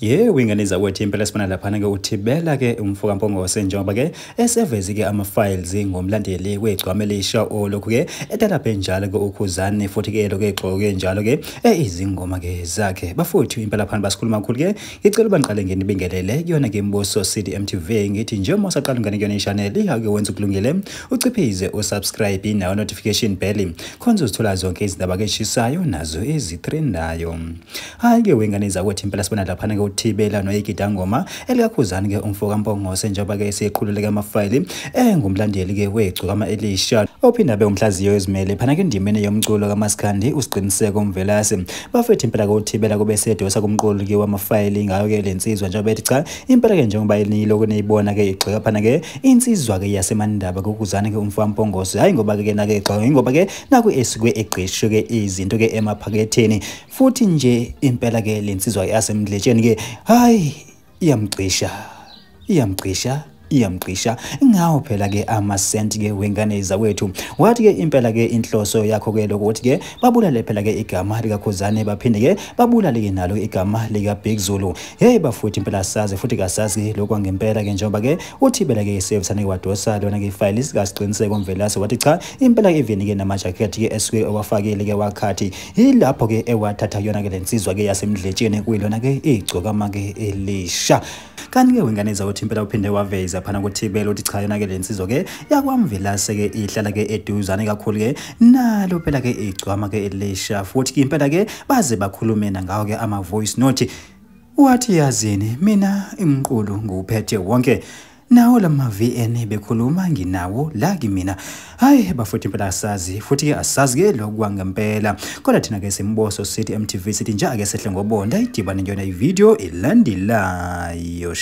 Wingane zakwethu impela sibona laphana ke uthibela ke umfoka Mpongose njengoba ke esevezi ke ama files ngomlandeli wegcwame lisha olokhu ke edala benjalo ke ukhuzani futhi ke lokho egxoke njalo ke izingoma ke zakhe bafuthu impela phana basikhuluma kakhulu ke ngicela ubanqale ngene bingelele kuyona ke Mbuso City MTV ngithi nje uma usaqala ngane kuyona ichannel ake wenza ukulungile uciphize usubscribe nayo notification bell khonza uzithola zonke izindaba ke eshisayo nazo ezitrendayo. Hayi ke wengane zakwethu impela sibona laphana ke uthibela noyigidangoma elikakhuzani ke umfoka Mpongose njengoba ke siqhululeka amafile ngumlandeli ke wegcukama elisha ophinda be umhlaziyo ezimele phana ke indimene yomculo kaMaskandi usiqiniseko umvelase bafethu impela ke uthibela kube sedosa kumqulu ke wamafile ngayo ke lensizwa njengoba ethi cha impela ke njengoba iloko neyibona ke igxeka phana ke insizwa ke yasemandaba kokuzana ke umfoka Mpongose hayi ngoba ke nake igxeka ngoba ke naku esikwe egqisho ke izinto ke emaphaketheni futhi nje impela ke lensizwa yasemdletsheni ke hayi iyamqisha ngawo phela ke amasenti ke wengane zawethu wathi ke impela ke inhloso yakho ke lokuthi ke babulale phela ke igama likakhuzane baphinde ke babulale ke nalo igama lika Big Zulu. Bafuthi impela sazi futhi kasazi lokho ngempela ke njengoba ke uthibela ke service ane wadosa lona ke files kasiqiniseko umvelase wathi cha impela ke even ke namajacket ke eswe owafakile ke wakhathi ilapho ke ewathatha yona ke lensizwa ke yasemdletsheni kuyilona ke igcokama ke elisha kanti ke wengane zawethu impela uphinde waveza phana kuthibela uthi cha yona ke lensizwa ke yakwamvelase ke ihlala ke eduzane kakhulu ke nalo phela ke igcwama ke elisha futhi ke impela ke baze bakhulumena ngawo ke ama voice note wathi yazini mina imqulu nguphethe wonke nawo lama VN bekhuluma nginawo la kimina hayi bafuthi impela asazi futhi ke asazi ke lokwangempela kodwa thina ke simboso City MTV sithi nje ake sehle ngobonda idibane yona ivideo elandelayo.